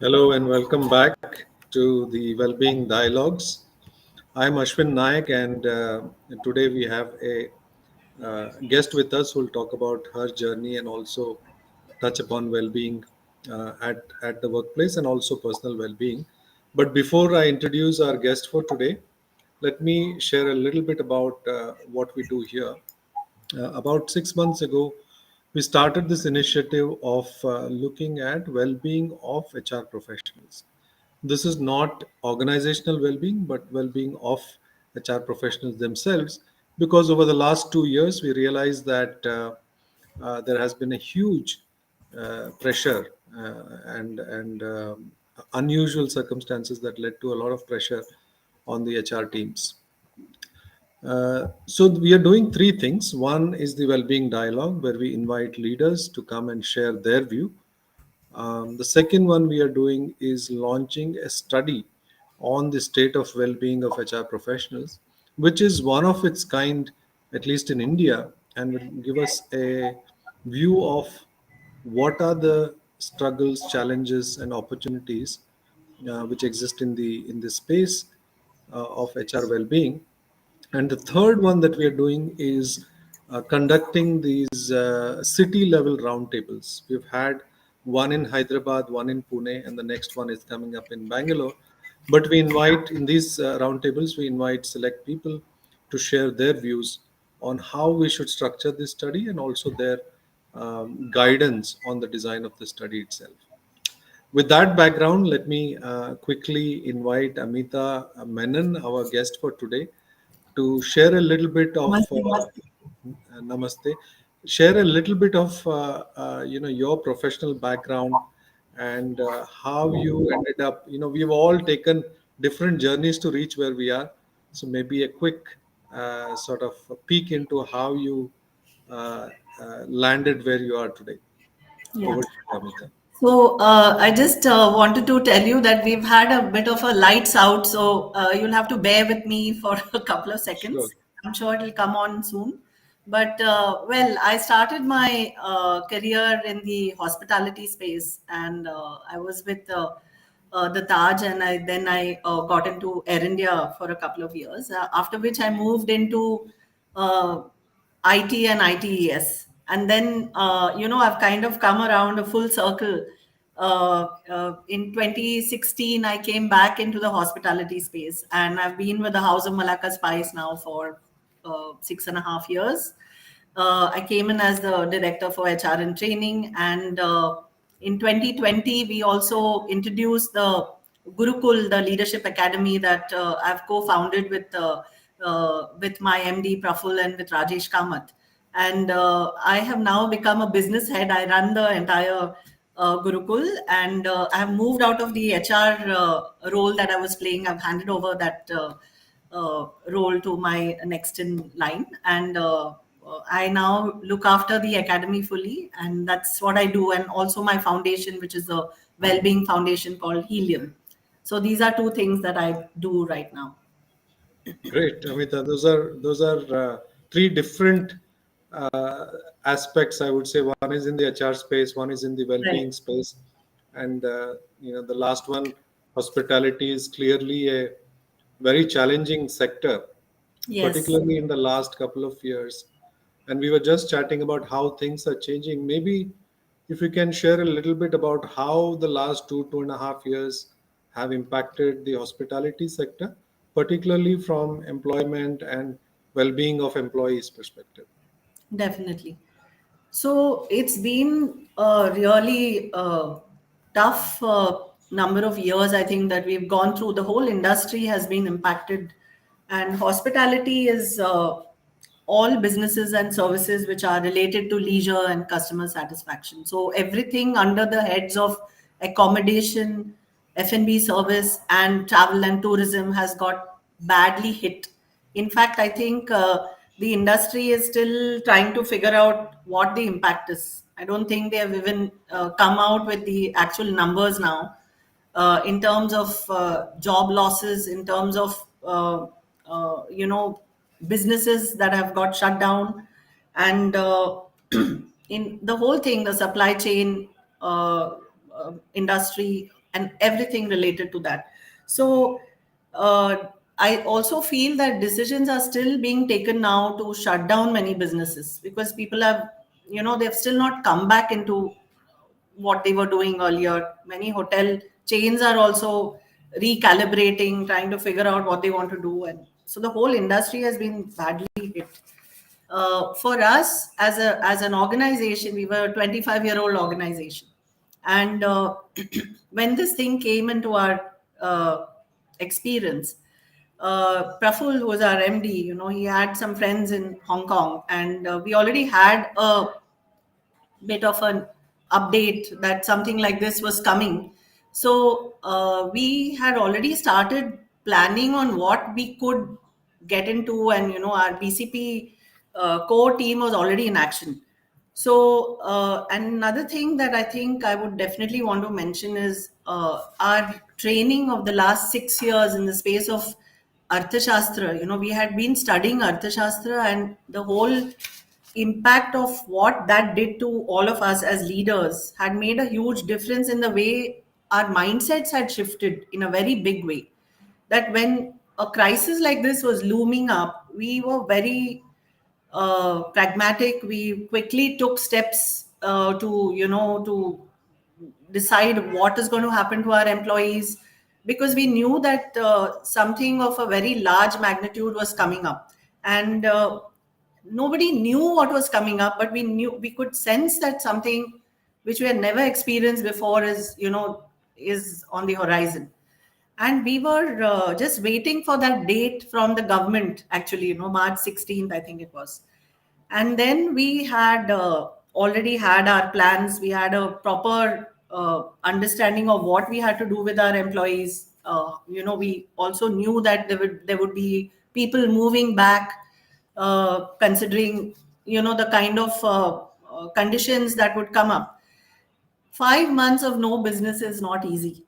Hello and welcome back to the Wellbeing Dialogues. I'm Ashwin Nayak, and today we have a guest with us who will talk about her journey and also touch upon well-being at the workplace and also personal well-being. But before I introduce our guest for today, let me share a little bit about what we do here. About 6 months ago, we started this initiative of looking at well-being of HR professionals. This is not organizational well-being, but well-being of HR professionals themselves. Because over the last 2 years, we realized that there has been a huge pressure and unusual circumstances that led to a lot of pressure on the HR teams. So we are doing three things. One is the well-being dialogue, where we invite leaders to come and share their view. The second one we are doing is launching a study on the state of well-being of HR professionals, which is one of its kind, at least in India, and will give us a view of what are the struggles, challenges, and opportunities which exist in the space of HR well-being. And the third one that we are doing is conducting these city level roundtables. We've had one in Hyderabad, one in Pune, and the next one is coming up in Bangalore. But we invite, in these roundtables, we invite select people to share their views on how we should structure this study and also their guidance on the design of the study itself. With that background, let me quickly invite Ameeta Menon, our guest for today, to share a little bit of namaste, share a little bit of your professional background and how you ended up. We've all taken different journeys to reach where we are. So maybe a quick sort of a peek into how you uh, landed where you are today. Yeah. Over to you, Amita. So I just wanted to tell you that we've had a bit of a lights out, so you'll have to bear with me for a couple of Sure. seconds. I'm sure it'll come on soon. But well, I started my career in the hospitality space, and I was with the Taj, and I got into Air India for a couple of years. After which I moved into uh, IT and ITES. And then, I've kind of come around a full circle. In 2016, I came back into the hospitality space, and I've been with the House of Malacca Spice now for 6.5 years. I came in as the director for HR and training, and in 2020, we also introduced the Gurukul, the leadership academy that I've co-founded with my MD Praful and with Rajesh Kamath. And I have now become a business head. I run the entire Gurukul, and I have moved out of the HR role that I was playing. I've handed over that role to my next in line, and I now look after the academy fully, and that's what I do. And also my foundation, which is a well-being foundation called Healyam. So these are two things that I do right now. Great, Amita. Those are three different uh, aspects. I would say one is in the HR space, one is in the Right. well-being space, and the last one, hospitality, is clearly a very challenging sector, Yes. particularly in the last couple of years. And we were just chatting about how things are changing. Maybe if you can share a little bit about how the last 2.5 years have impacted the hospitality sector, particularly from employment and well-being of employees perspective. Definitely. So it's been a really tough number of years, I think, that we've gone through. The whole industry has been impacted, and hospitality is all businesses and services which are related to leisure and customer satisfaction. So everything under the heads of accommodation, F&B service, and travel and tourism has got badly hit. In fact, I think the industry is still trying to figure out what the impact is. I don't think they have even come out with the actual numbers now, in terms of job losses, in terms of businesses that have got shut down, and in the whole thing, the supply chain industry. and everything related to that. So I also feel that decisions are still being taken now to shut down many businesses, because people have, they've still not come back into what they were doing earlier. Many hotel chains are also recalibrating, trying to figure out what they want to do, and so the whole industry has been badly hit. For us as an organization, we were a 25-year-old organization, and when this thing came into our experience, Praful, who was our MD, he had some friends in Hong Kong, and we already had a bit of an update that something like this was coming. So we had already started planning on what we could get into, and our BCP core team was already in action. So and another thing that I think I would definitely want to mention is our training of the last 6 years in the space of Arthashastra. We had been studying Arthashastra, and the whole impact of what that did to all of us as leaders had made a huge difference in the way our mindsets had shifted in a very big way. That when a crisis like this was looming up, we were very pragmatic. We quickly took steps to decide what is going to happen to our employees, because we knew that something of a very large magnitude was coming up, and nobody knew what was coming up, but we could sense that something which we had never experienced before is on the horizon. And we were just waiting for that date from the government, actually, March 16th, I think it was. And then we had already had our plans. We had a proper understanding of what we had to do with our employees. We also knew that there would be people moving back, considering the kind of conditions that would come up. 5 months of no business is not easy.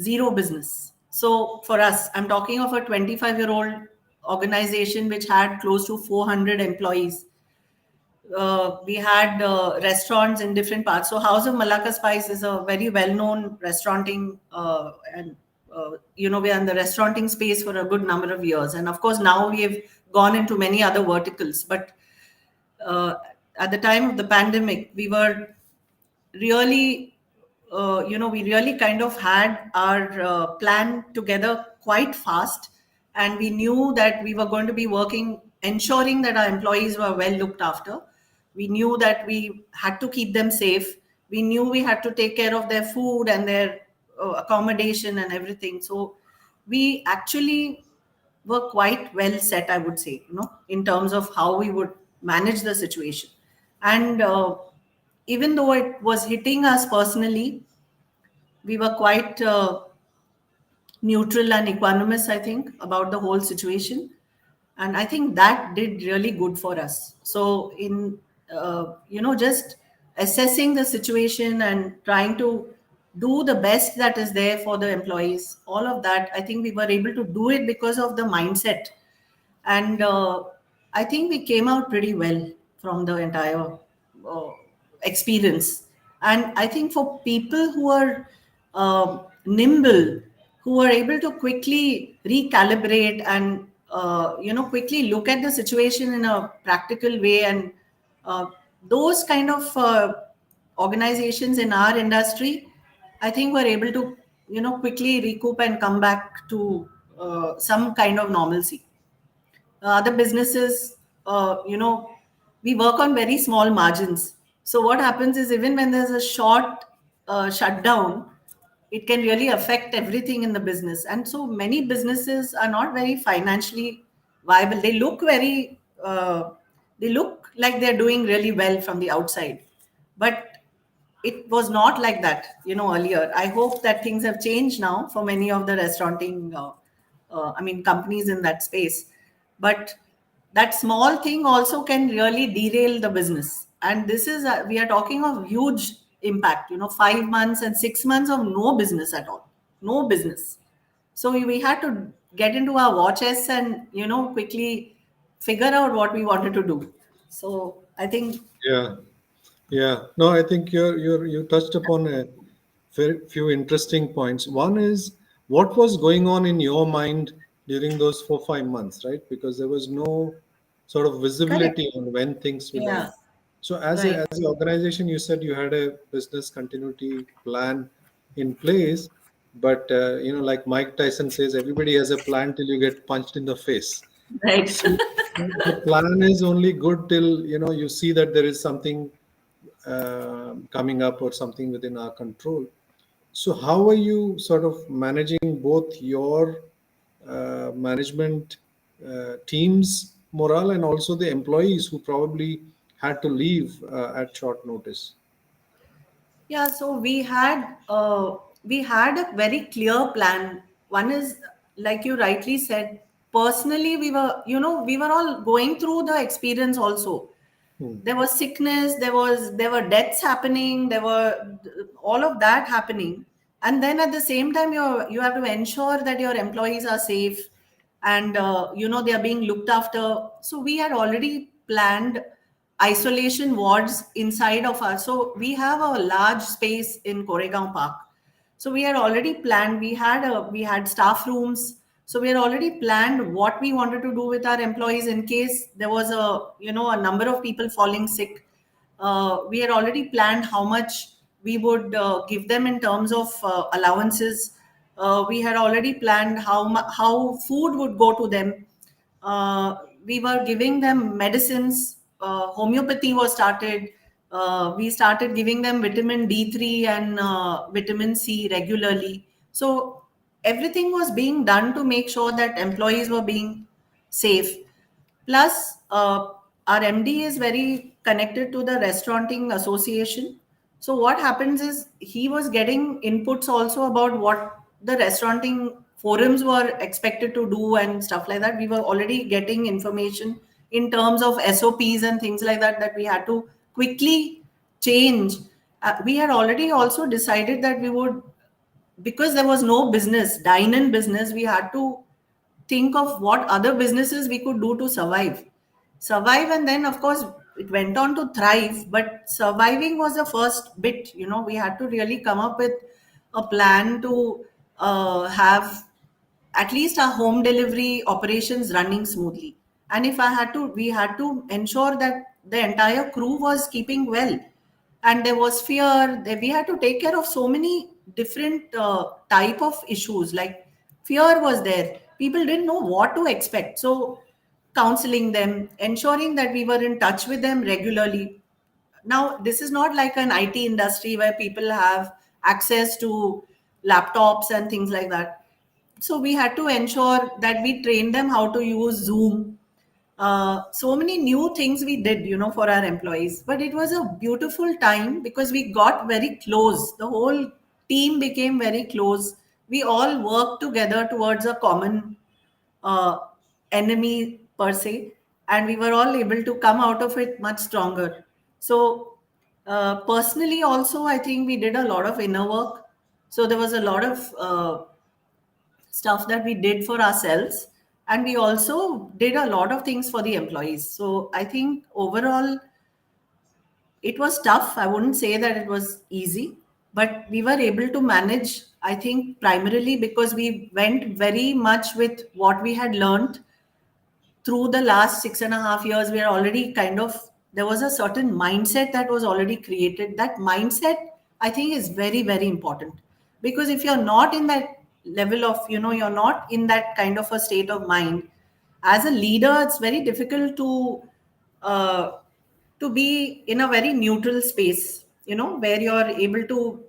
Zero business. So for us, I'm talking of a 25-year-old organization which had close to 400 employees. We had restaurants in different parts. So House of Malacca Spice is a very well-known restauranting, and we are in the restauranting space for a good number of years. And of course, now we have gone into many other verticals. But uh, at the time of the pandemic, we were really, we really kind of had our plan together quite fast. And we knew that we were going to be working, ensuring that our employees were well looked after. We knew that we had to keep them safe. We knew we had to take care of their food and their accommodation and everything. So we actually were quite well set, I would say, in terms of how we would manage the situation. And even though it was hitting us personally, we were quite neutral and equanimous, I think, about the whole situation. And I think that did really good for us. So, in just assessing the situation and trying to do the best that is there for the employees, all of that, I think we were able to do it because of the mindset. And I think we came out pretty well from the entire uh, experience. And I think for people who are nimble, who are able to quickly recalibrate and quickly look at the situation in a practical way, and uh, those kind of organizations in our industry, I think were able to quickly recoup and come back to some kind of normalcy. Other businesses, we work on very small margins. So what happens is, even when there's a short shutdown, it can really affect everything in the business. And so many businesses are not very financially viable. They look like they're doing really well from the outside, but it was not like that, earlier. I hope that things have changed now for many of the restauranting, companies in that space. But that small thing also can really derail the business. And this is, we are talking of huge impact, 5 months and 6 months of no business at all, no business. So we had to get into our war chests and, quickly figure out what we wanted to do. So I think, Yeah, yeah. No, I think you touched upon a few interesting points. One is what was going on in your mind during those 4 5 months, right? Because there was no sort of Correct. visibility on when things will Yeah. end. So Right. as an organization, you said you had a business continuity plan in place, but like Mike Tyson says, everybody has a plan till you get punched in the face. Right. So the plan is only good till you see that there is something coming up or something within our control. So, how are you sort of managing both your management team's morale and also the employees who probably had to leave at short notice? Yeah, so we had a very clear plan. One is, like you rightly said, personally we were all going through the experience also. Hmm. There was sickness, there were deaths happening, there were all of that happening. And then at the same time you have to ensure that your employees are safe, and they are being looked after. So we had already planned isolation wards inside of us. So we have a large space in Koregaon Park. So we had already planned. We had staff rooms. So we had already planned what we wanted to do with our employees in case there was a number of people falling sick. We had already planned how much we would give them in terms of allowances. We had already planned how food would go to them. We were giving them medicines. Homeopathy was started. We started giving them vitamin D3 and vitamin C regularly. So everything was being done to make sure that employees were being safe. Plus, our MD is very connected to the Restauranting Association. So what happens is he was getting inputs also about what the restauranting forums were expected to do and stuff like that. We were already getting information in terms of SOPs and things like that that we had to quickly change. We had already also decided that we would, because there was no business, dine-in business, we had to think of what other businesses we could do to survive. And then of course it went on to thrive, but surviving was the first bit. We had to really come up with a plan to have at least our home delivery operations running smoothly. And if I had to we had to ensure that the entire crew was keeping well. And there was fear that we had to take care of so many different type of issues. Like, fear was there, people didn't know what to expect. So counseling them, ensuring that we were in touch with them regularly. Now this is not like an IT industry where people have access to laptops and things like that. So we had to ensure that we train them how to use Zoom. So many new things we did, for our employees. But it was a beautiful time because we got very close. The whole team became very close. We all worked together towards a common uh, enemy per se, and we were all able to come out of it much stronger. So personally, also, I think we did a lot of inner work. So there was a lot of stuff that we did for ourselves, and we also did a lot of things for the employees. So I think overall it was tough. I wouldn't say that it was easy, but we were able to manage, I think, primarily because we went very much with what we had learned through the last 6.5 years. We are already kind of, there was a certain mindset that was already created. That mindset, I think, is very, very important, because if you're not in that level of, you're not in that kind of a state of mind as a leader, it's very difficult uh, to be in a very neutral space, where you're able to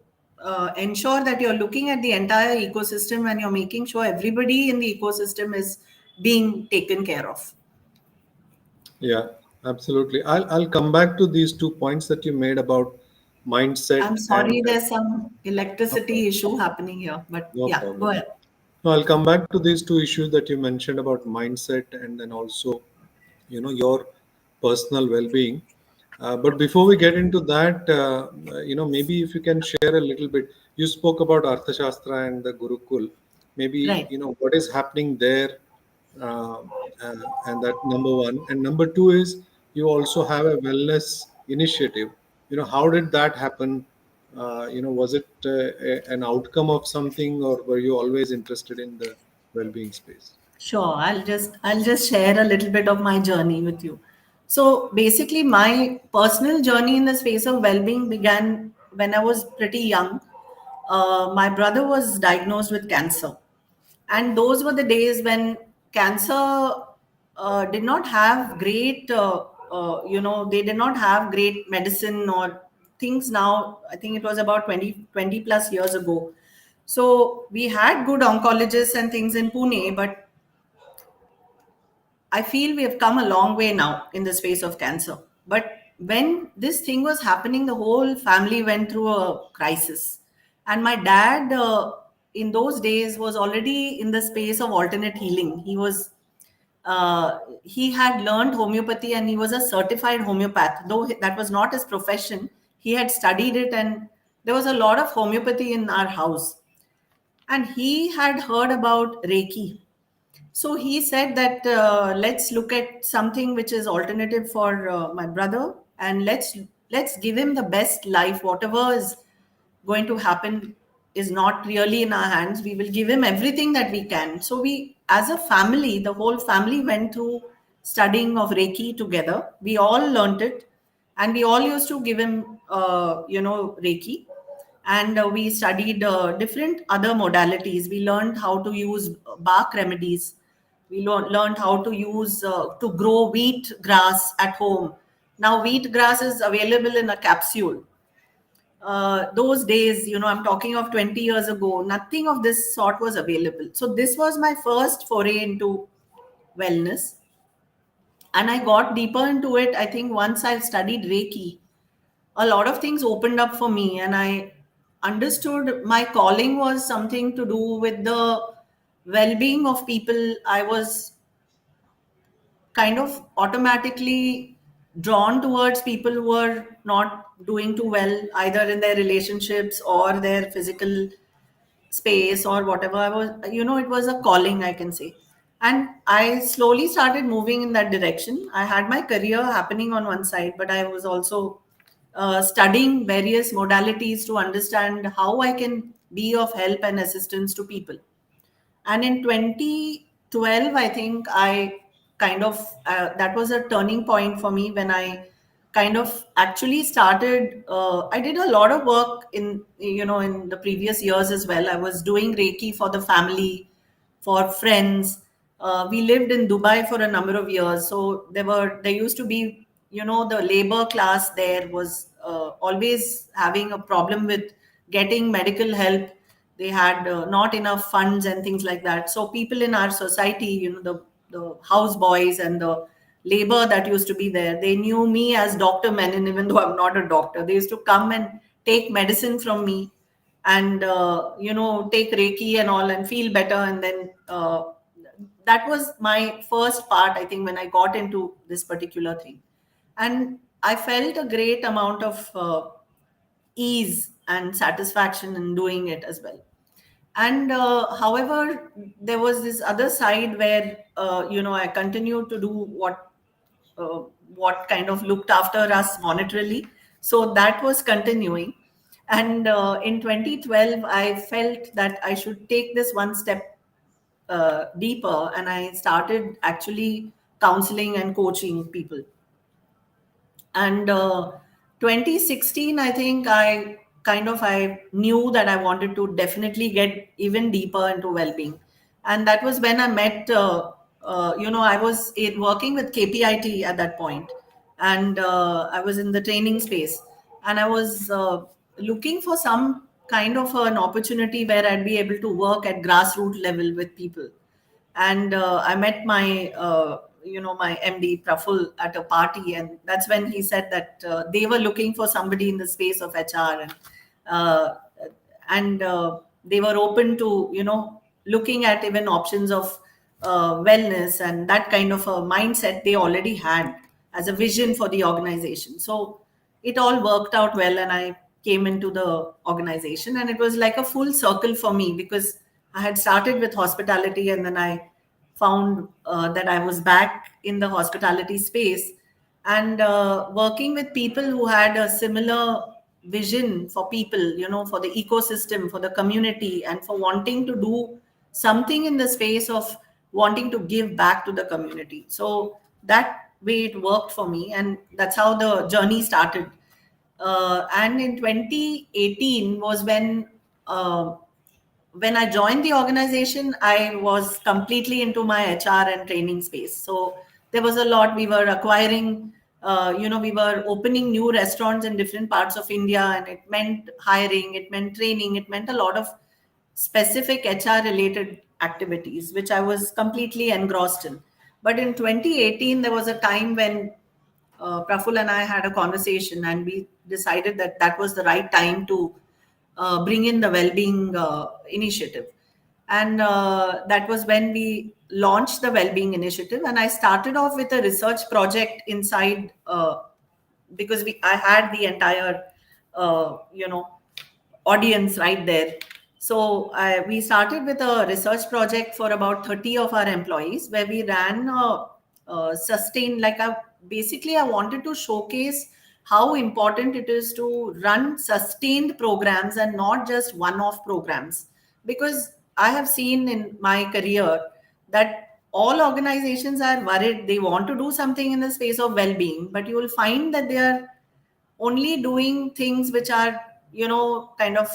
ensure that you're looking at the entire ecosystem and you're making sure everybody in the ecosystem is being taken care of. Yeah, absolutely. I'll come back to these 2 points that you made about mindset I'm and sorry, there's some no problem. electricity issue happening here, but No yeah, go problem. ahead. No, I'll come back to these two issues that you mentioned about mindset and then also your personal well-being. But before we get into that, maybe if you can share a little bit. You spoke about Arthashastra and the Gurukul. Maybe Right. what is happening there, uh, and that number one. And number two is you also have a wellness initiative. How did that happen? Was it an outcome of something, or were you always interested in the well-being space? Sure, I'll just share a little bit of my journey with you. So basically, my personal journey in the space of well-being began when I was pretty young. My brother was diagnosed with cancer, and those were the days when cancer did not have great, they did not have great medicine or things. Now, I think it was about 20 plus years ago. So we had good oncologists and things in Pune, but I feel we have come a long way now in the space of cancer. But when this thing was happening, the whole family went through a crisis. And my dad, in those days, was already in the space of alternate healing. He had learned homeopathy and he was a certified homeopath. Though that was not his profession, he had studied it, and there was a lot of homeopathy in our house. And he had heard about Reiki, so he said that let's look at something which is alternative for my brother, and let's give him the best life. Whatever is going to happen is not really in our hands. We will give him everything that we can. So we, as a family, the whole family went through studying of Reiki together. We all learnt it, and we all used to give him, Reiki, and we studied different other modalities. We learned how to use bark remedies. We learned how to use to grow wheat grass at home. Now wheat grass is available in a capsule. Those days, I'm talking of 20 years ago, nothing of this sort was available. So this was my first foray into wellness, and I got deeper into it. I think once I studied Reiki, a lot of things opened up for me, and I understood my calling was something to do with the well-being of people. I was kind of automatically drawn towards people who were not doing too well, either in their relationships or their physical space or whatever. I was, it was a calling, I can say. And I slowly started moving in that direction. I had my career happening on one side, but I was also studying various modalities to understand how I can be of help and assistance to people. And in 2012, I think I kind of, that was a turning point for me when I kind of actually started. I did a lot of work in the previous years as well. I was doing Reiki for the family, for friends. We lived in Dubai for a number of years. So there used to be, the labor class there was always having a problem with getting medical help. They had not enough funds and things like that. So people in our society, the house boys and the labor that used to be there, they knew me as Dr. Menon, even though I'm not a doctor. They used to come and take medicine from me, and take Reiki and all, and feel better. And then that was my first part, I think, when I got into this particular thing. And I felt a great amount of ease and satisfaction in doing it as well. And however, there was this other side where I continued to do uh, what kind of looked after us monetarily. So that was continuing. And in 2012, I felt that I should take this one step deeper, and I started actually counseling and coaching people. And 2016, I think I knew that I wanted to definitely get even deeper into well-being. And that was when I met, I was working with KPIT at that point, and I was in the training space, and I was looking for some kind of an opportunity where I'd be able to work at grassroots level with people. And I met my MD Praful at a party, and that's when he said that they were looking for somebody in the space of HR, uh, and they were open to looking at even options of wellness, and that kind of a mindset they already had as a vision for the organization. So it all worked out well, and I came into the organization, and it was like a full circle for me, because I had started with hospitality, and then I found that I was back in the hospitality space, and working with people who had a similar vision for people, for the ecosystem, for the community, and for wanting to do something in the space of wanting to give back to the community. So that way it worked for me, and that's how the journey started. And in 2018 was when I joined the organization, I was completely into my HR and training space. So there was a lot. We were acquiring, we were opening new restaurants in different parts of India, and it meant hiring, it meant training, it meant a lot of specific HR related activities, which I was completely engrossed in. But in 2018, there was a time when Praful and I had a conversation, and we decided that that was the right time to bring in the well-being initiative. And that was when we launched the well-being initiative. And I started off with a research project inside, because I had the entire, you know, audience right there. So we started with a research project for about 30 of our employees, where we ran sustained, basically I wanted to showcase how important it is to run sustained programs and not just one-off programs. Because I have seen in my career that all organizations are worried, they want to do something in the space of well-being, but you will find that they are only doing things which are, kind of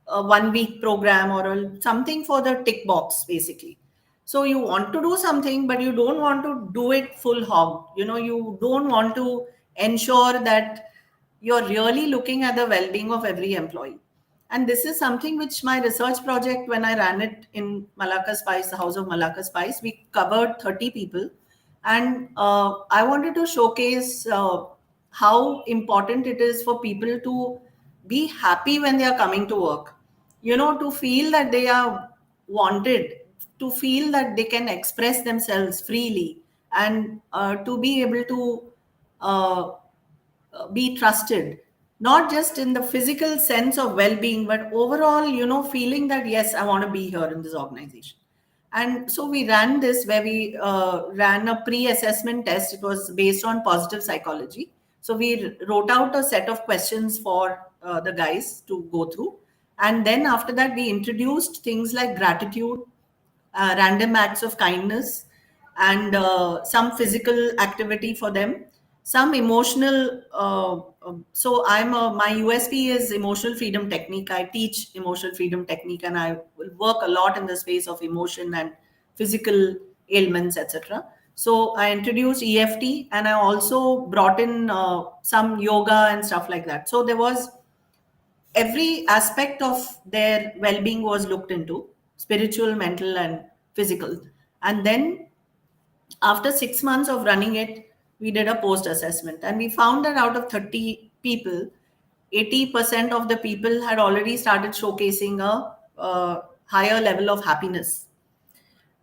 a 1 week program or something for the tick box, basically. So you want to do something, but you don't want to do it full hog. You don't want to ensure that you're really looking at the well-being of every employee. And this is something which my research project, when I ran it in Malacca Spice, the House of Malacca Spice, we covered 30 people. And I wanted to showcase how important it is for people to be happy when they are coming to work, to feel that they are wanted, to feel that they can express themselves freely, and to be able to uh, be trusted, not just in the physical sense of well-being, but overall, feeling that yes, I want to be here in this organization. And so we ran this, where we ran a pre-assessment test. It was based on positive psychology. So we wrote out a set of questions for the guys to go through. And then after that, we introduced things like gratitude, random acts of kindness, and some physical activity for them, some emotional. So my USP is emotional freedom technique. I teach emotional freedom technique, and I will work a lot in the space of emotion and physical ailments, etc. So I introduced EFT, and I also brought in some yoga and stuff like that. So there was every aspect of their well-being was looked into: spiritual, mental, and physical. And then after 6 months of running it, we did a post assessment, and we found that out of 30 people, 80% of the people had already started showcasing a higher level of happiness.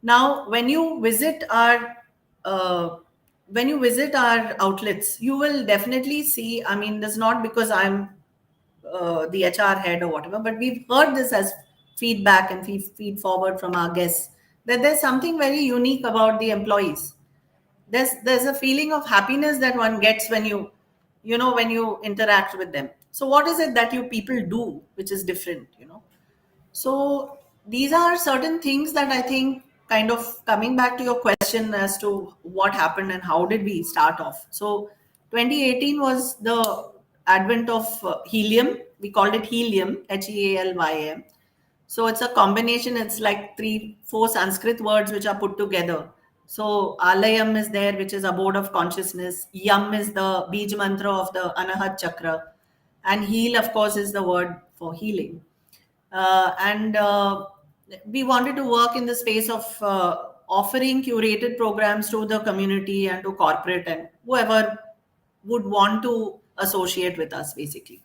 Now uh, when you visit our outlets, you will definitely see, I mean, that's not because I'm the HR head or whatever, but we've heard this as feedback and feed forward from our guests, that there's something very unique about the employees. There's a feeling of happiness that one gets when when you interact with them. So what is it that you people do which is different? So these are certain things that I think, kind of coming back to your question as to what happened and how did we start off. So 2018 was the advent of Helium. We called it Helium, Healyam. So it's a combination. It's like 3, 4 Sanskrit words which are put together. So Alayam is there, which is abode of consciousness. Yam is the Bij mantra of the Anahat chakra. And heal, of course, is the word for healing. And we wanted to work in the space of offering curated programs to the community and to corporate and whoever would want to associate with us, basically.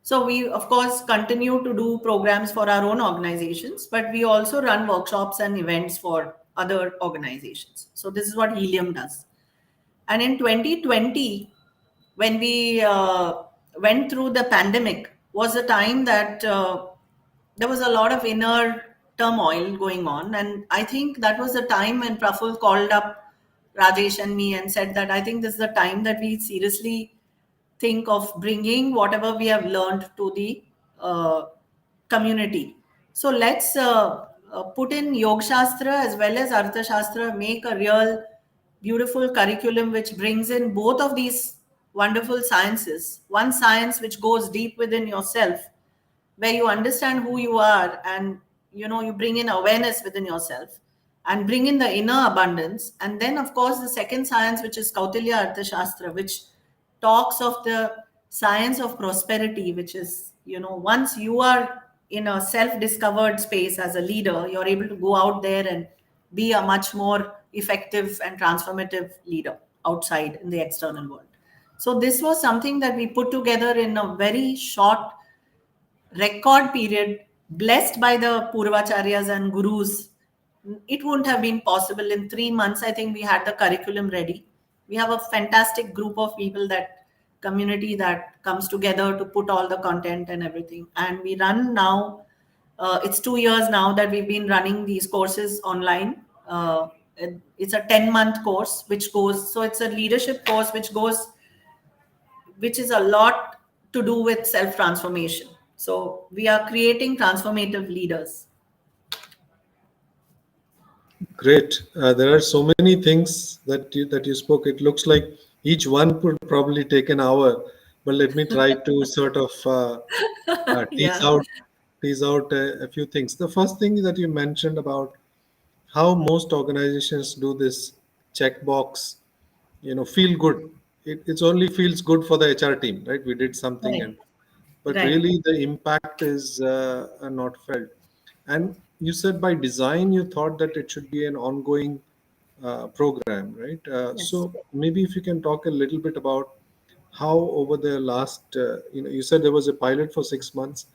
So we, of course, continue to do programs for our own organizations, but we also run workshops and events for other organizations. So this is what Helium does. And in 2020, when we went through the pandemic, was a time that there was a lot of inner turmoil going on. And I think that was the time when Praful called up Rajesh and me and said that I think this is the time that we seriously think of bringing whatever we have learned to the uh, community. So let's put in Yoga Shastra as well as Artha Shastra, make a real beautiful curriculum which brings in both of these wonderful sciences. One science which goes deep within yourself, where you understand who you are, and you bring in awareness within yourself and bring in the inner abundance. And then of course the second science, which is Kautilya Arthashastra, which talks of the science of prosperity, which is, once you are in a self discovered space as a leader, you're able to go out there and be a much more effective and transformative leader outside in the external world. So this was something that we put together in a very short record period, blessed by the Purvacharyas and Gurus. It wouldn't have been possible. In 3 months, I think we had the curriculum ready. We have a fantastic group of people, that community that comes together to put all the content and everything. And we run now, it's 2 years now that we've been running these courses online. It's a 10-month course, which goes, so it's a leadership course which is a lot to do with self transformation. So we are creating transformative leaders. Great. There are so many things that you spoke. It looks like each one could probably take an hour, but let me try to sort of tease Yeah, out a few things. The first thing that you mentioned about how most organizations do this checkbox, feel good. It's only feels good for the HR team, right? We did something, right, and but right. really the impact is not felt. And you said by design you thought that it should be an ongoing program, right? Yes. So maybe if you can talk a little bit about how over the last, you said there was a pilot for 6 months.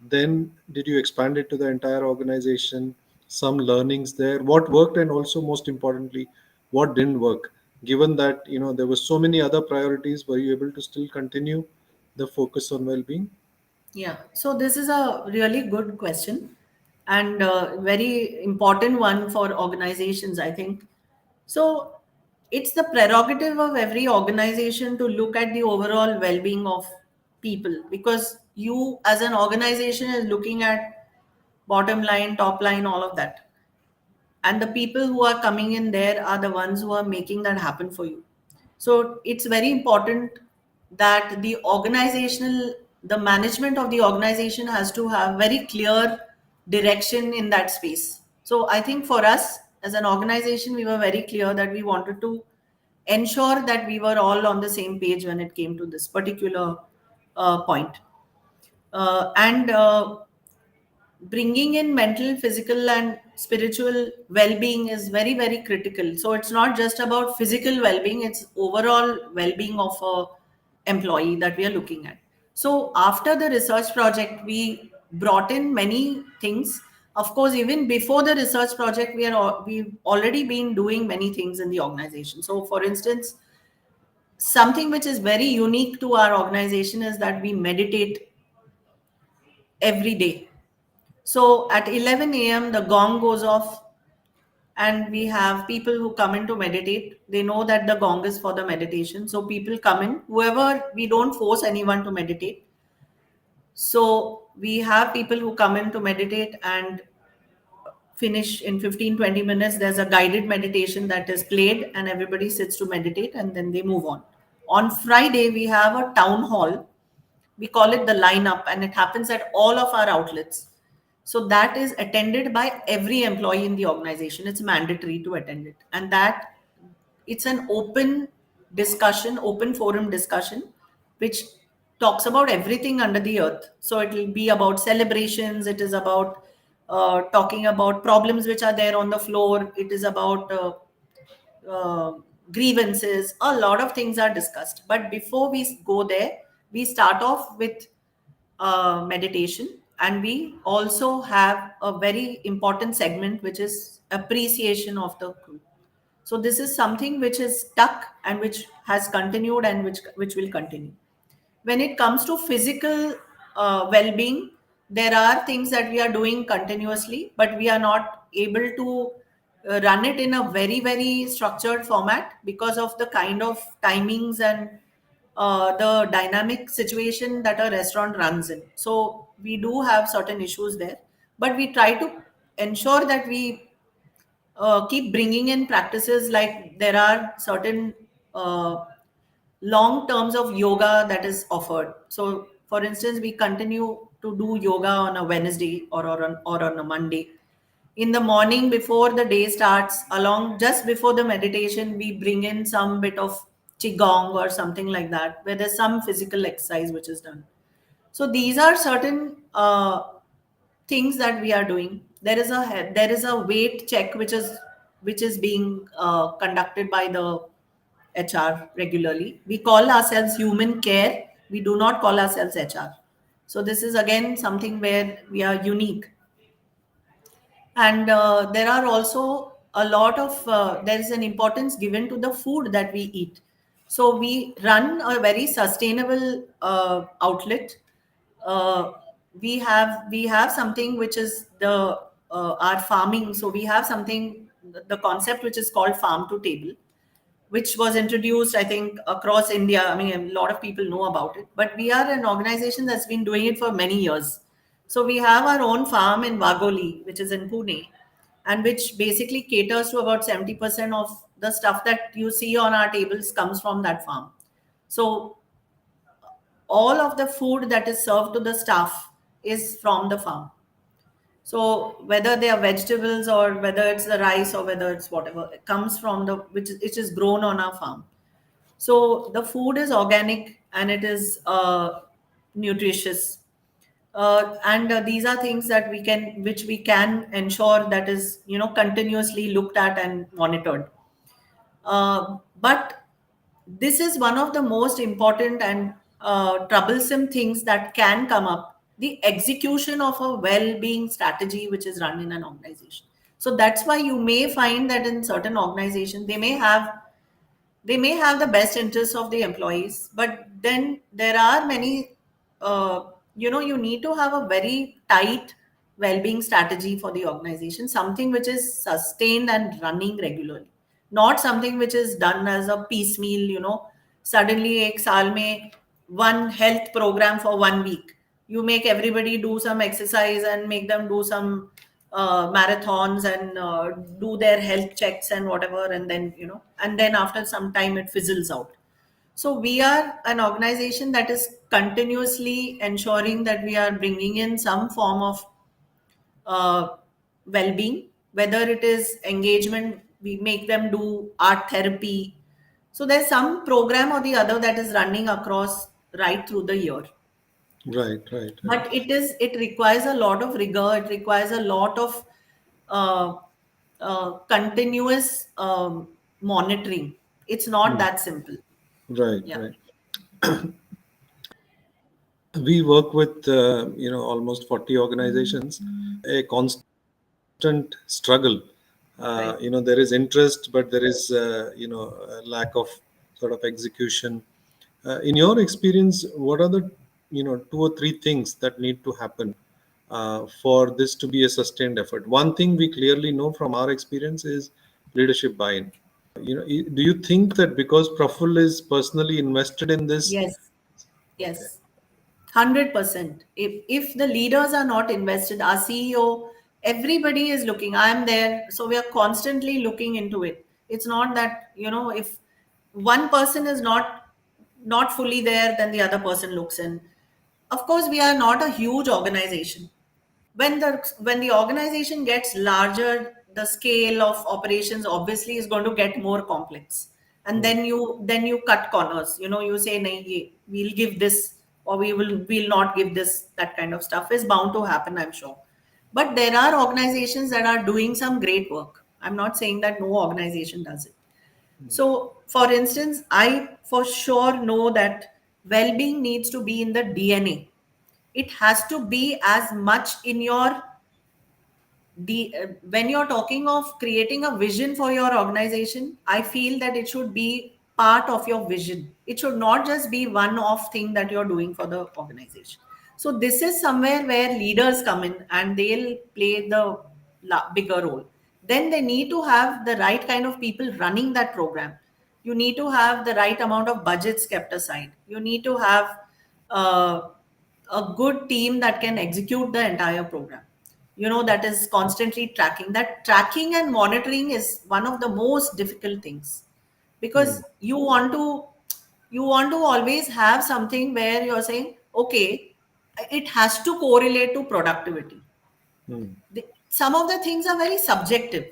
Then did you expand it to the entire organization? Some learnings there. What worked, and also most importantly, what didn't work? Given that there were so many other priorities, were you able to still continue the focus on well-being? Yeah. So this is a really good question, and very important one for organizations, I think. So it's the prerogative of every organization to look at the overall well-being of people, because you as an organization is looking at bottom line, top line, all of that. And the people who are coming in there are the ones who are making that happen for you. So it's very important that the management of the organization has to have very clear direction in that space. So I think for us as an organization, we were very clear that we wanted to ensure that we were all on the same page when it came to this particular point. And bringing in mental, physical, and spiritual well-being is very, very critical. So it's not just about physical well-being; it's overall well-being of a employee that we are looking at. So after the research project, we brought in many things. Of course, even before the research project, we've already been doing many things in the organization. So, for instance, something which is very unique to our organization is that we meditate every day. So at 11 a.m., the gong goes off, and we have people who come in to meditate. They know that the gong is for the meditation. So people come in, whoever, we don't force anyone to meditate. So we have people who come in to meditate and finish in 15-20 minutes. There's a guided meditation that is played, and everybody sits to meditate, and then they move on. On Friday, we have a town hall. We call it the lineup, and it happens at all of our outlets. So that is attended by every employee in the organization. It's mandatory to attend it. And that it's an open discussion, open forum discussion, which talks about everything under the earth. So it will be about celebrations. It is about talking about problems which are there on the floor. It is about uh, grievances. A lot of things are discussed. But before we go there, we start off with meditation, and we also have a very important segment which is appreciation of the group. So this is something which is stuck and which has continued, and which will continue. When it comes to physical well-being, there are things that we are doing continuously, but we are not able to run it in a very, very structured format because of the kind of timings and the dynamic situation that a restaurant runs in. So we do have certain issues there, but we try to ensure that we keep bringing in practices, like there are certain long terms of yoga that is offered. So, for instance, we continue to do yoga on a Wednesday or on a Monday. In the morning before the day starts, along just before the meditation, we bring in some bit of qigong or something like that, where there's some physical exercise which is done. So these are certain things that we are doing. There is a weight check which is being conducted by the HR regularly. We call ourselves human care. We do not call ourselves HR. So this is again something where we are unique. And there are also a lot of there is an importance given to the food that we eat. So we run a very sustainable outlet. Uh, we have something which is the our farming. So we have something, the concept which is called farm to table, which was introduced, I think, across India. I mean, a lot of people know about it, but we are an organization that's been doing it for many years. So we have our own farm in Vagoli, which is in Pune, and which basically caters to about 70% of the stuff that you see on our tables comes from that farm. So all of the food that is served to the staff is from the farm. So whether they are vegetables or whether it's the rice or whether it's whatever, it comes from the which is grown on our farm. So the food is organic and it is nutritious. And these are things that which we can ensure that is, continuously looked at and monitored. But this is one of the most important and troublesome things that can come up, the execution of a well-being strategy which is run in an organization. So that's why you may find that in certain organizations they may have the best interests of the employees, but then there are many, you need to have a very tight well-being strategy for the organization, something which is sustained and running regularly, not something which is done as a piecemeal. Suddenly ek saal mein one health program for 1 week, you make everybody do some exercise and make them do some marathons and do their health checks and whatever, and then after some time it fizzles out. So we are an organization that is continuously ensuring that we are bringing in some form of uh, well-being, whether it is engagement, we make them do art therapy. So there's some program or the other that is running across right through the year. Right, right, right. But it requires a lot of rigor. It requires a lot of uh, continuous monitoring. It's not Mm. that simple. Right, Yeah. right. We work with almost 40 organizations. A constant struggle. Right. There is interest, but there is a lack of sort of execution. In your experience, what are the two or three things that need to happen for this to be a sustained effort? One thing we clearly know from our experience is leadership buy-in. Do you think that because Praful is personally invested in this? Yes. Okay. Yes. 100%. If the leaders are not invested, our CEO, everybody is looking. I'm there, so we are constantly looking into it. It's not that, if one person is not fully there, then the other person looks in. Of course, we are not a huge organization. When the organization gets larger, the scale of operations obviously is going to get more complex, and Hmm. then you cut corners. You say, nahi, we'll give this, or we'll not give this. That kind of stuff is bound to happen, I'm sure. But there are organizations that are doing some great work. I'm not saying that no organization does it. So for instance, I for sure know that well-being needs to be in the DNA. It has to be as much in your when you're talking of creating a vision for your organization. I feel that it should be part of your vision. It should not just be one off thing that you're doing for the organization. So this is somewhere where leaders come in and they'll play the bigger role. Then they need to have the right kind of people running that program. You need to have the right amount of budgets kept aside. You need to have uh, a good team that can execute the entire program, that is constantly tracking. That tracking and monitoring is one of the most difficult things, mm, because you want to always have something where you're saying, okay, it has to correlate to productivity. mm, Some of the things are very subjective.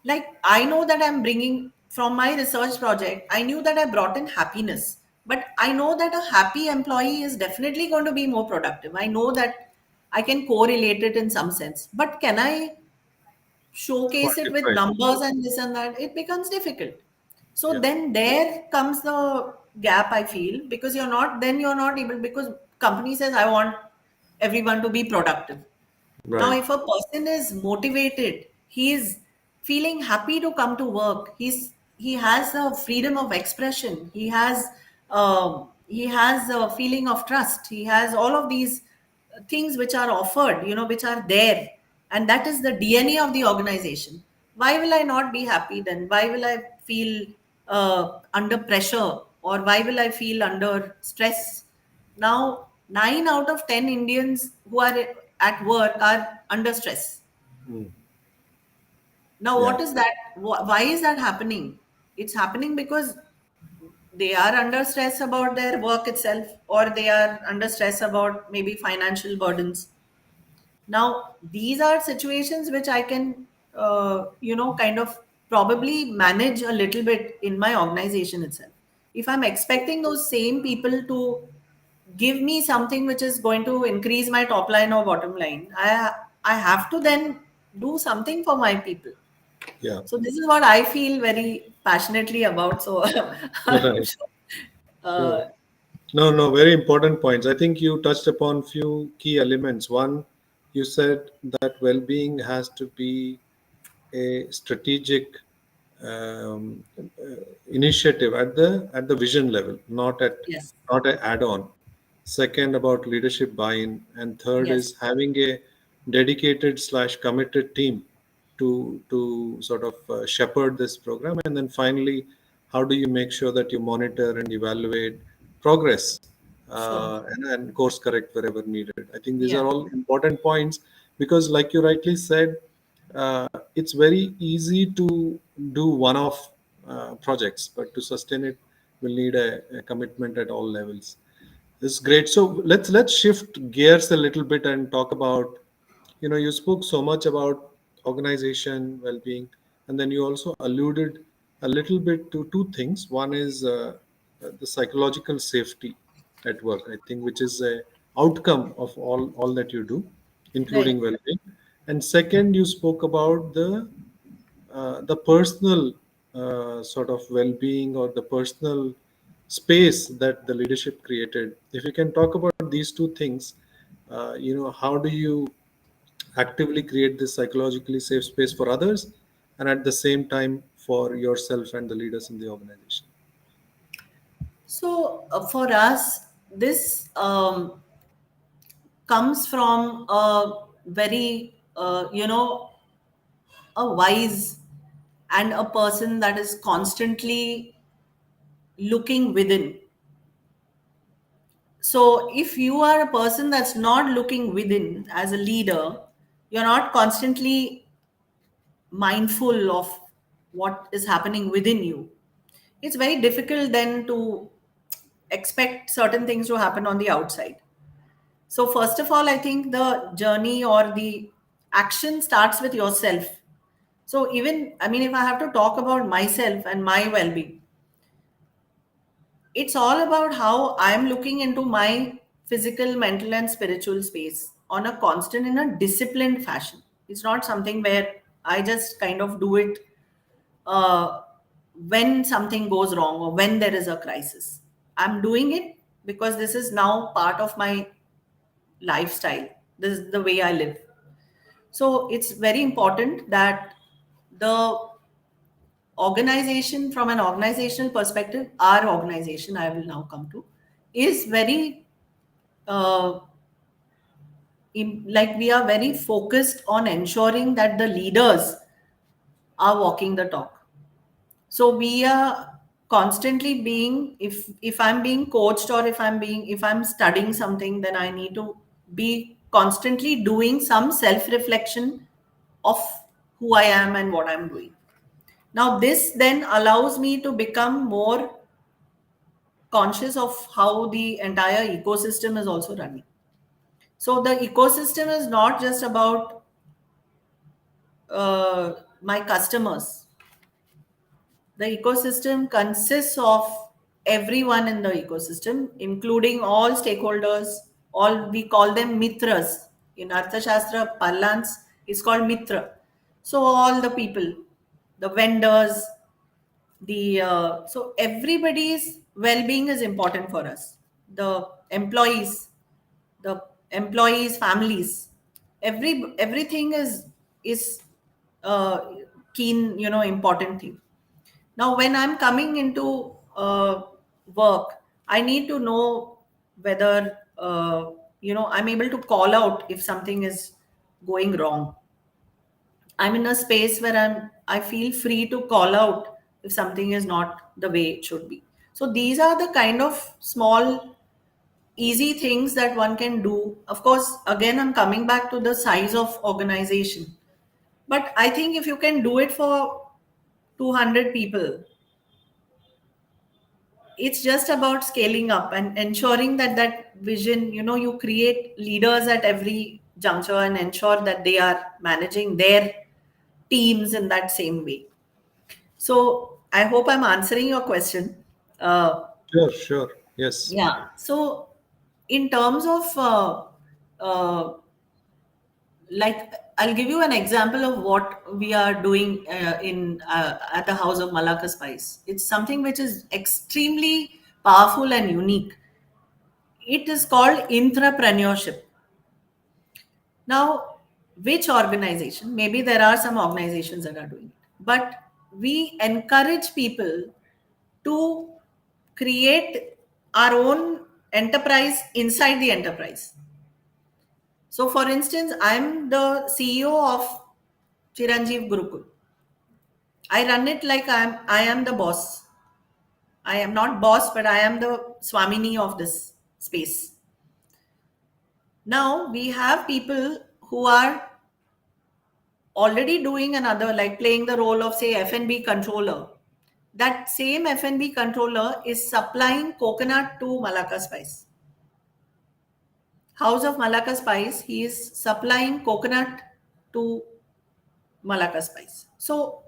Like, I know that I'm bringing from my research project, I knew that I brought in happiness, but I know that a happy employee is definitely going to be more productive. I know that I can correlate it in some sense, but can I showcase it with quantify. numbers and this and that? It becomes difficult. So Yeah, then there comes the gap, I feel, because you're not able, because company says, I want everyone to be productive. Now, right. if a person is motivated, he is feeling happy to come to work. He has a freedom of expression. He has a feeling of trust. He has all of these things which are offered, which are there, and that is the DNA of the organization. Why will I not be happy then? Why will I feel under pressure, or why will I feel under stress? Now, 9 out of 10 Indians who are at work are under stress. Mm, Now, yeah, what is that? Why is that happening? It's happening because they are under stress about their work itself, or they are under stress about maybe financial burdens. Now, these are situations which I can, kind of probably manage a little bit in my organization itself. If I'm expecting those same people to give me something which is going to increase my top line or bottom line, I have to then do something for my people. yeah. So this is what I feel very passionately about. So I'm Right. sure, Sure. uh, No, no, very important points. I think you touched upon few key elements. One, you said that well-being has to be a strategic initiative at the vision level, yes, not an add-on. Second, about leadership buy-in, and third yes, is having a dedicated slash committed team to sort of shepherd this program. And then finally, how do you make sure that you monitor and evaluate progress sure, and course correct wherever needed? I think these yeah. are all important points because, like you rightly said, it's very easy to do one-off projects, but to sustain it, we'll need a commitment at all levels. This is great. So let's shift gears a little bit and talk about. You spoke so much about organization well-being, and then you also alluded a little bit to two things. One is the psychological safety at work. I think which is a outcome of all that you do, Right. including well-being. And second, you spoke about the personal sort of well-being or the personal space that the leadership created. If you can talk about these two things, how do you actively create this psychologically safe space for others and at the same time for yourself and the leaders in the organization? So for us, this comes from a very, a wise and a person that is constantly looking within. So if you are a person that's not looking within as a leader, you're not constantly mindful of what is happening within you. It's very difficult then to expect certain things to happen on the outside. So, first of all, I think the journey or the action starts with yourself. So, even, I mean, if I have to talk about myself and my well being, it's all about how I'm looking into my physical, mental, and spiritual space on a constant, in a disciplined fashion. It's not something where I just kind of do it uh, when something goes wrong or when there is a crisis. I'm doing it because this is now part of my lifestyle. This is the way I live. So it's very important that the organization, from an organizational perspective, our organization, I will now come to, is very, uh, like, we are very focused on ensuring that the leaders are walking the talk. So we are constantly being, if I'm being coached, or if I'm studying something, then I need to be constantly doing some self reflection of who I am and what I'm doing. Now this then allows me to become more conscious of how the entire ecosystem is also running. So the ecosystem is not just about my customers. The ecosystem consists of everyone in the ecosystem, including all stakeholders. All, we call them mitras. In Arthashastra parlance, it's called mitra. So all the people, the vendors, the so everybody's well-being is important for us. The employees, the employees' families, everything is uh, keen, important thing. Now, when I'm coming into work, I need to know whether I'm able to call out if something is going wrong. I'm in a space where I feel free to call out if something is not the way it should be. So these are the kind of small, easy things that one can do. Of course, again, I'm coming back to the size of organization. But I think if you can do it for 200 people, it's just about scaling up and ensuring that that vision, you create leaders at every juncture and ensure that they are managing their teams in that same way. So I hope I'm answering your question. uh, Sure, sure. Yes. yeah, so in terms of uh, like, I'll give you an example of what we are doing in at the House of Malacca Spice. It's something which is extremely powerful and unique. It is called intrapreneurship. Now, which organization? Maybe there are some organizations that are doing it, but we encourage people to create our own enterprise inside the enterprise. So, for instance, I'm the CEO of Chriranjeev Gurukul. I run it like I am the boss. I am not boss, but I am the Swamini of this space. Now we have people who are already doing another, like playing the role of, say, F&B controller. That same F&B controller is supplying coconut to Malacca Spice. House of Malacca Spice, he is supplying coconut to Malacca Spice. So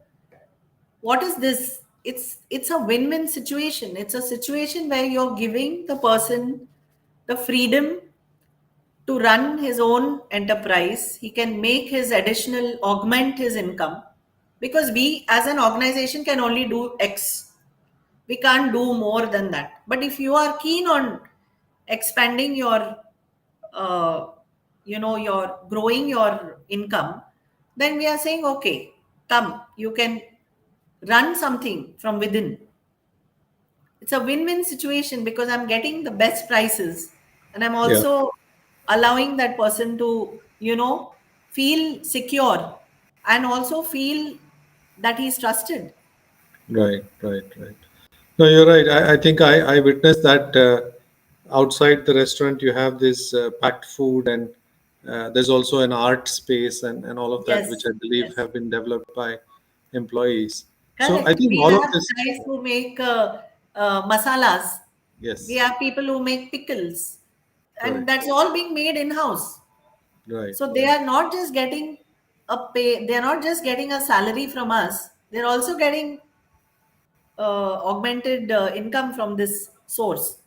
what is this? It's a win-win situation. It's a situation where you're giving the person the freedom to run his own enterprise. He can make his additional, augment his income, because we as an organization can only do X. We can't do more than that. But if you are keen on expanding your your growing your income, then we are saying, okay, come, you can run something from within. It's a win-win situation because I'm getting the best prices, and I'm Yeah. also allowing that person to, feel secure and also feel that he's trusted. Right, right, right. No, you're right. I think I witnessed that outside the restaurant you have this packed food, and there's also an art space and all of that, which Yes, I believe yes, have been developed by employees. So I correct. think We all of have this, guys who make masalas. We yes, have people who make pickles, right, and that's all being made in house. right, So they right, are not just getting a pay, they are not just getting a salary from us, they're also getting augmented income from this source.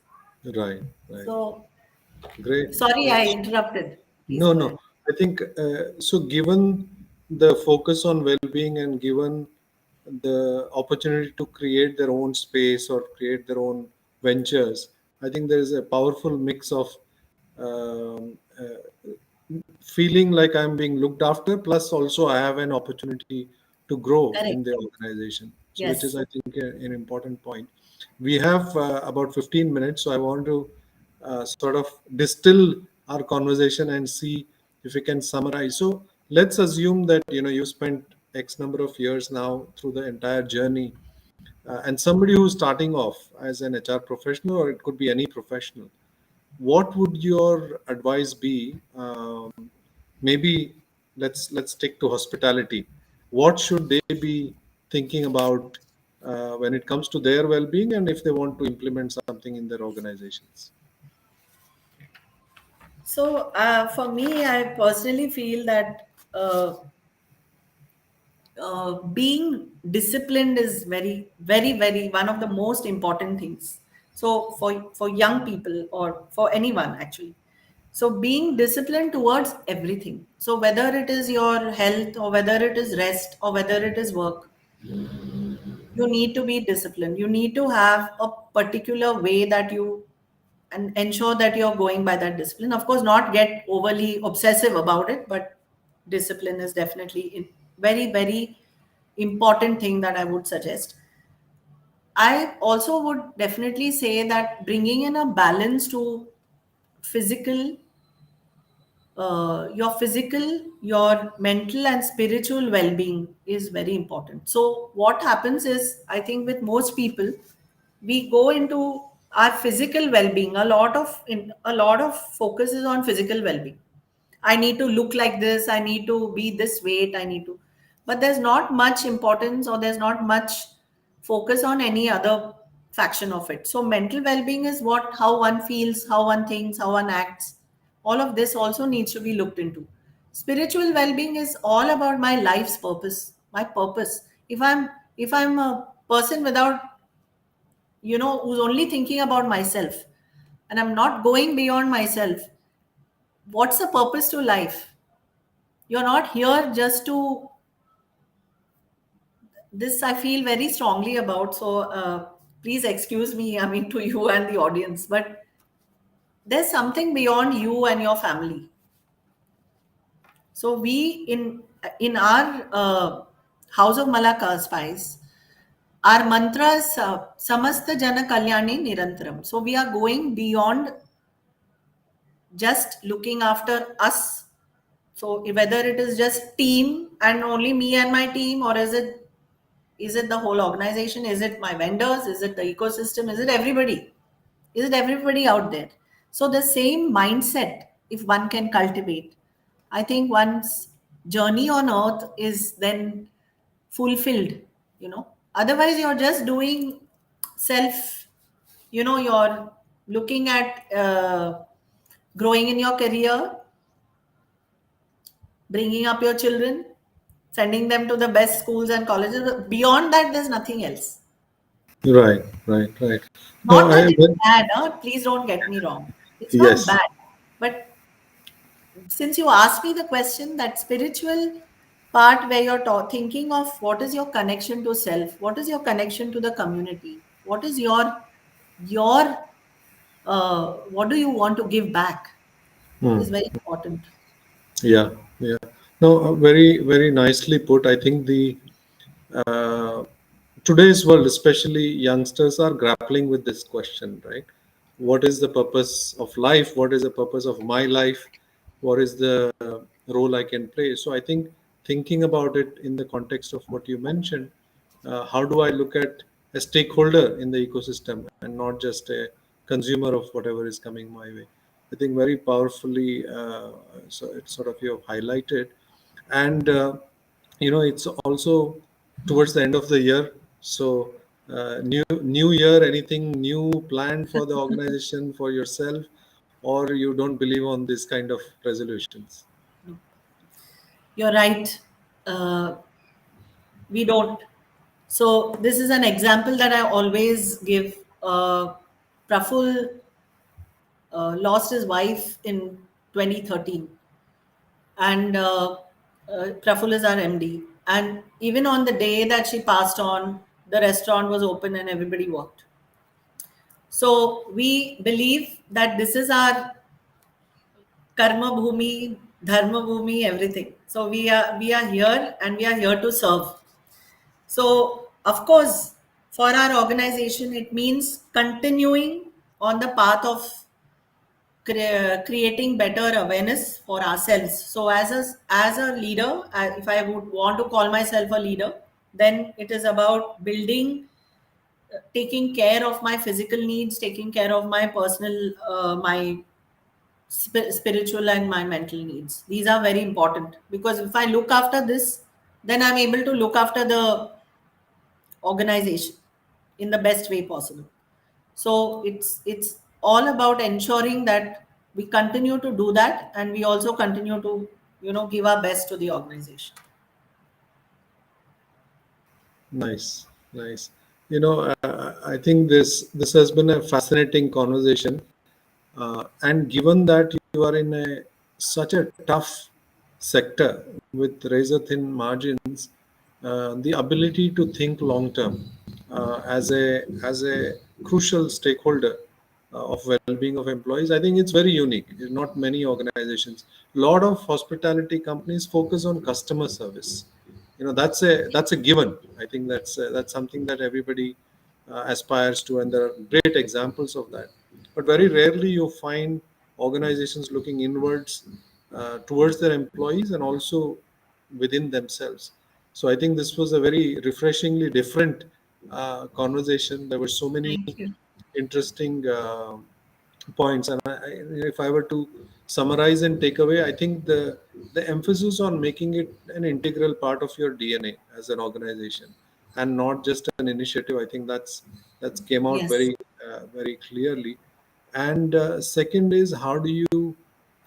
right, right. So, Great, sorry, I great. interrupted. Please No, go no. ahead. I think so. Given the focus on well-being and given the opportunity to create their own space or create their own ventures, I think there is a powerful mix of feeling like I'm being looked after, plus also I have an opportunity to grow Correct. in the organization. So, which is, Yes. I think, an important point. We have about 15 minutes, so I want to sort of distill our conversation and see if we can summarize. So, let's assume that you spent X number of years now through the entire journey. And somebody who's starting off as an HR professional, or it could be any professional, what would your advice be? Maybe let's stick to hospitality. What should they be thinking about when it comes to their well-being, and if they want to implement something in their organizations? So, for me, I personally feel that being disciplined is very, very, very one of the most important things. So, for young people or for anyone actually, so being disciplined towards everything. So, whether it is your health or whether it is rest or whether it is work, you need to be disciplined. You need to have a particular way that you and ensure that you're going by that discipline. Of course, not get overly obsessive about it, but discipline is definitely a very, very important thing that I would suggest. I also would definitely say that bringing in a balance to physical, your physical, your mental, and spiritual well being is very important. So, what happens is, I think with most people, we go into our physical well being. A lot of focus is on physical well being. I need to look like this, I need to be this weight, I need to. But there's not much importance or there's not much focus on any other faction of it. So mental well-being is what how one feels, how one thinks, how one acts. All of this also needs to be looked into. Spiritual well-being is all about my life's purpose, my purpose. If I'm a person without, who's only thinking about myself and I'm not going beyond myself, what's the purpose to life? You're not here just to. This I feel very strongly about. So please excuse me, I mean, to you and the audience, but there's something beyond you and your family. So we in our house of Malaka spice, our mantra is samasta jana kalyani nirantaram. So we are going beyond just looking after us. So whether it is just team and only me and my team, or is it the whole organization, is it my vendors, is it the ecosystem, is it everybody, is it everybody out there? So the same mindset, if one can cultivate, I think one's journey on earth is then fulfilled. Otherwise you're just doing self. You're looking at growing in your career, bringing up your children, sending them to the best schools and colleges. Beyond that, there's nothing else. Right, right, right. No, Not that it's bad, huh? Please don't get me wrong. It's not yes. bad. But since you asked me the question, that spiritual part where you're thinking of what is your connection to self, what is your connection to the community, what is your what do you want to give back Hmm. is very important. Yeah, yeah. No, very, very nicely put. I think the uh, today's world, especially youngsters, are grappling with this question, right? What is the purpose of life? What is the purpose of my life? What is the role I can play? So I think thinking about it in the context of what you mentioned, how do I look at a stakeholder in the ecosystem and not just a consumer of whatever is coming my way? I think very powerfully, so it's sort of you have highlighted, and it's also towards the end of the year. So new year, anything new planned for the organization, for yourself, or you don't believe on this kind of resolutions? You're right. Uh, we don't. So this is an example that I always give. Praful lost his wife in 2013, and Praful is our MD. And even on the day that she passed on, the restaurant was open and everybody worked. So we believe that this is our karma bhumi, dharma bhumi, everything. So we are here and we are here to serve. So, of course, for our organization, it means continuing on the path of creating better awareness for ourselves. So, as a leader, if I would want to call myself a leader, then it is about building. taking care of my physical needs, taking care of my personal, my spiritual and my mental needs. These are very important, because if I look after this, then I'm able to look after the organization in the best way possible. So it's all about ensuring that we continue to do that, and we also continue to, give our best to the organization. Nice, nice. I think this has been a fascinating conversation. And given that you are in such a tough sector with razor thin margins, the ability to think long term as a crucial stakeholder of well-being of employees, I think it's very unique. Not many organizations. A lot of hospitality companies focus on customer service. That's a given. I think that's something that everybody aspires to, and there are great examples of that. But very rarely you find organizations looking inwards towards their employees and also within themselves. So I think this was a very refreshingly different conversation. There were so many Thank you. interesting points, and if I were to summarize and take away, I think the emphasis on making it an integral part of your DNA as an organization and not just an initiative. I think that's came out Yes, very clearly. And second is, how do you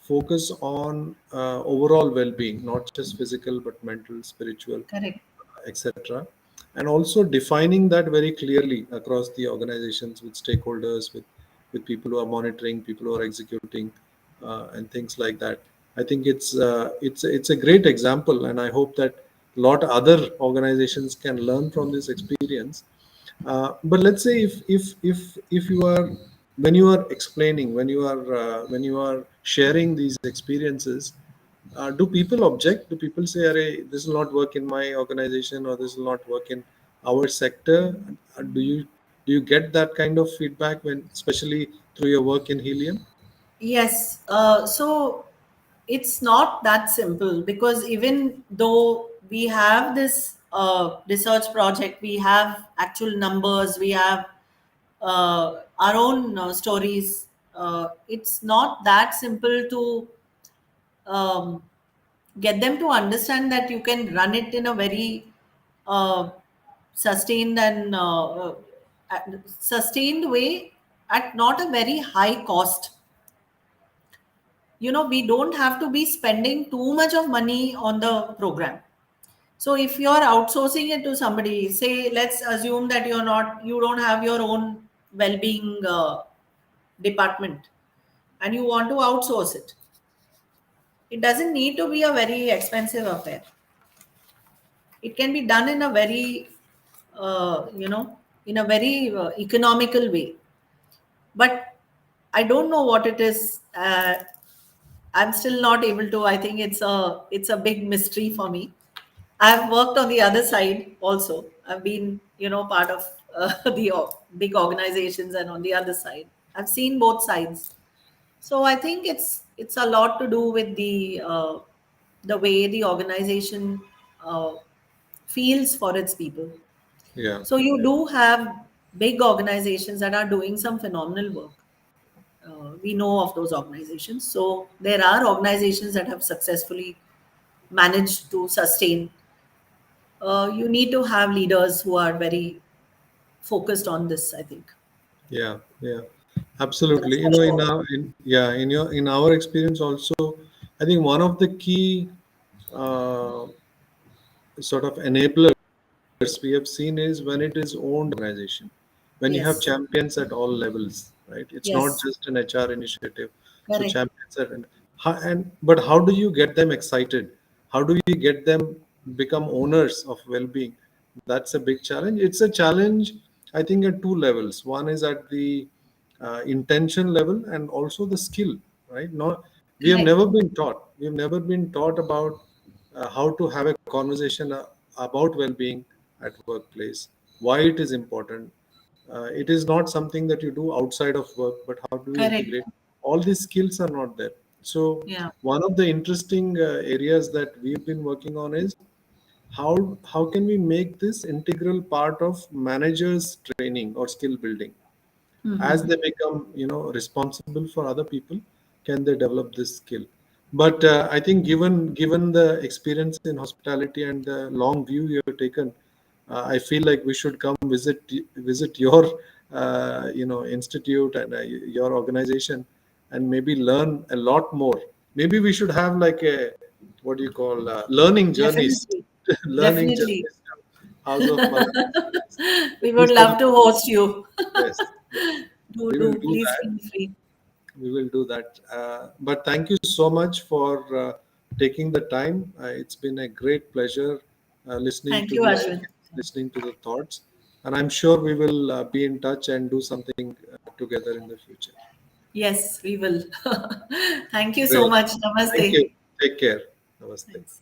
focus on overall well-being, not just physical but mental, spiritual, correct. etc. And also defining that very clearly across the organizations with stakeholders, with people who are monitoring, people who are executing, and things like that. I think it's a great example, and I hope that a lot other organizations can learn from this experience. But let's say if you are when you are explaining, when you are sharing these experiences, do people object? Do people say, "Arey, this will not work in my organization, or this will not work in our sector"? Do you get that kind of feedback when, especially through your work in Helium? Yes. So it's not that simple, because even though we have this research project, we have actual numbers, we have our own stories. It's not that simple to um, get them to understand that you can run it in a very uh, sustained and sustained way at not a very high cost. We don't have to be spending too much of money on the program. So if you're outsourcing it to somebody, say, let's assume that you don't have your own well-being department, and you want to outsource it. It doesn't need to be a very expensive affair. It can be done in a very in a very economical way. But I don't know what it is. I'm still not able to. I think it's a big mystery for me. I've worked on the other side also. I've been, part of the big organizations, and on the other side, I've seen both sides. So I think it's a lot to do with the way the organization uh, feels for its people. Yeah, So you do have big organizations that are doing some phenomenal work. We know of those organizations. So there are organizations that have successfully managed to sustain. You need to have leaders who are very focused on this, I think. yeah, yeah, That's absolutely. for sure. In our experience also, I think one of the key uh, sort of enablers we have seen is when it is owned organization, when you have Yes. champions at all levels, right? It's not Yes. just an HR initiative. So Correct. champions are, but how do you get them excited? How do you get them become owners of well-being? That's a big challenge. It's a challenge, I think, at two levels. One is at the intention level, and also the skill, right? No, we have Correct. never been taught. We have never been taught about how to have a conversation about well-being at workplace, why it is important. It is not something that you do outside of work, but how do we Correct. integrate? All these skills are not there. So Yeah. one of the interesting areas that we've been working on is how can we make this integral part of managers training or skill building? As they become, responsible for other people, can they develop this skill? But I think, given the experience in hospitality and the long view you have taken, I feel like we should come visit your institute and your organization, and maybe learn a lot more. Maybe we should have like a, what do you call, learning journeys. Definitely. Learning Definitely. journeys to House of Malabar. We Do would some. love to host you. Yes, yes. Do, We will do. do Please that. feel free. We will do that. But thank you so much for taking the time. It's been a great pleasure listening Thank to you, the Ashwin. ideas, listening to the thoughts, and I'm sure we will be in touch and do something together in the future. Yes, we will. Thank you so Great. much. Thank you. Namaste. Take care. Namaste. Thanks.